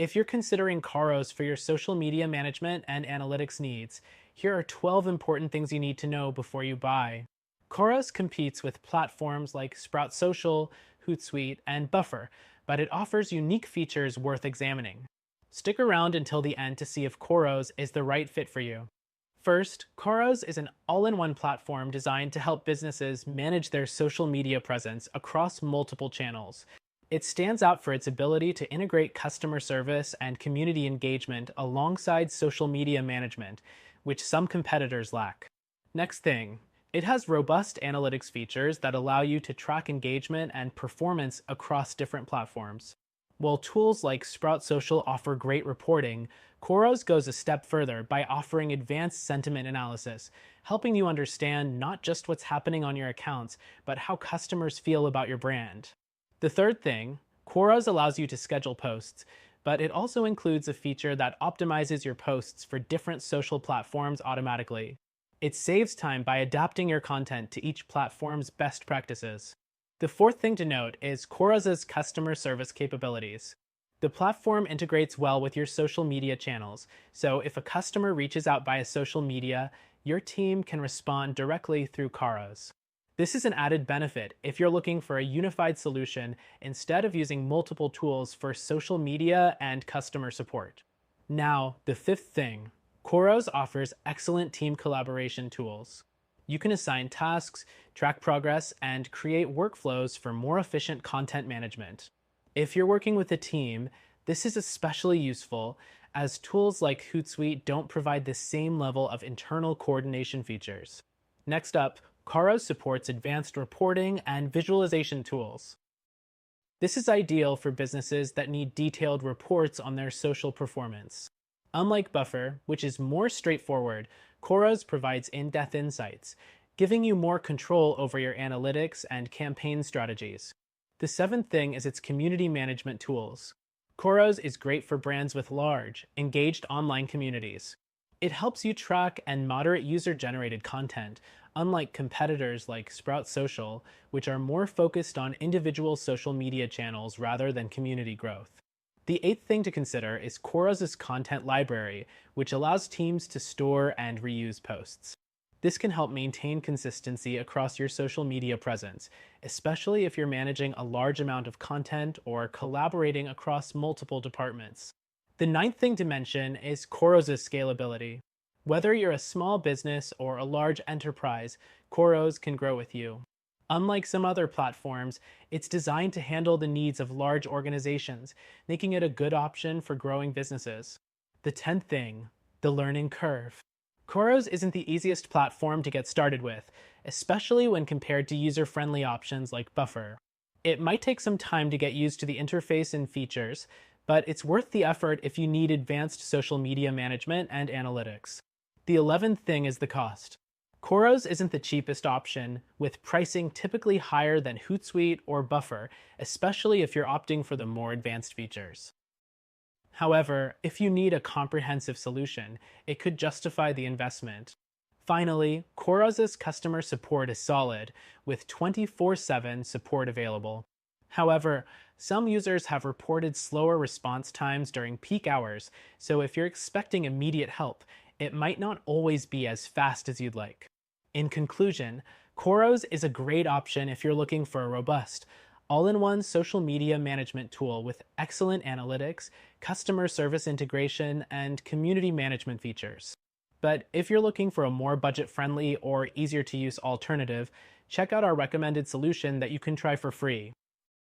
If you're considering Khoros for your social media management and analytics needs, here are 12 important things you need to know before you buy. Khoros competes with platforms like Sprout Social, Hootsuite, and Buffer, but it offers unique features worth examining. Stick around until the end to see if Khoros is the right fit for you. First, Khoros is an all-in-one platform designed to help businesses manage their social media presence across multiple channels. It stands out for its ability to integrate customer service and community engagement alongside social media management, which some competitors lack. Next thing, it has robust analytics features that allow you to track engagement and performance across different platforms. While tools like Sprout Social offer great reporting, Khoros goes a step further by offering advanced sentiment analysis, helping you understand not just what's happening on your accounts, but how customers feel about your brand. The third thing, Khoros allows you to schedule posts, but it also includes a feature that optimizes your posts for different social platforms automatically. It saves time by adapting your content to each platform's best practices. The fourth thing to note is Khoros' customer service capabilities. The platform integrates well with your social media channels, so if a customer reaches out via social media, your team can respond directly through Khoros. This is an added benefit if you're looking for a unified solution instead of using multiple tools for social media and customer support. Now, the fifth thing, Khoros offers excellent team collaboration tools. You can assign tasks, track progress, and create workflows for more efficient content management. If you're working with a team, this is especially useful as tools like Hootsuite don't provide the same level of internal coordination features. Next up, Khoros supports advanced reporting and visualization tools. This is ideal for businesses that need detailed reports on their social performance. Unlike Buffer, which is more straightforward, Khoros provides in-depth insights, giving you more control over your analytics and campaign strategies. The seventh thing is its community management tools. Khoros is great for brands with large, engaged online communities. It helps you track and moderate user-generated content, unlike competitors like Sprout Social, which are more focused on individual social media channels rather than community growth. The eighth thing to consider is Khoros' content library, which allows teams to store and reuse posts. This can help maintain consistency across your social media presence, especially if you're managing a large amount of content or collaborating across multiple departments. The ninth thing to mention is Khoros' scalability. Whether you're a small business or a large enterprise, Khoros can grow with you. Unlike some other platforms, it's designed to handle the needs of large organizations, making it a good option for growing businesses. The 10th thing, the learning curve. Khoros isn't the easiest platform to get started with, especially when compared to user-friendly options like Buffer. It might take some time to get used to the interface and features, but it's worth the effort if you need advanced social media management and analytics. The 11th thing is the cost. Khoros isn't the cheapest option, with pricing typically higher than Hootsuite or Buffer, especially if you're opting for the more advanced features. However, if you need a comprehensive solution, it could justify the investment. Finally, Khoros' customer support is solid, with 24/7 support available. However, some users have reported slower response times during peak hours, so if you're expecting immediate help, it might not always be as fast as you'd like. In conclusion, Khoros is a great option if you're looking for a robust, all-in-one social media management tool with excellent analytics, customer service integration, and community management features. But if you're looking for a more budget-friendly or easier-to-use alternative, check out our recommended solution that you can try for free.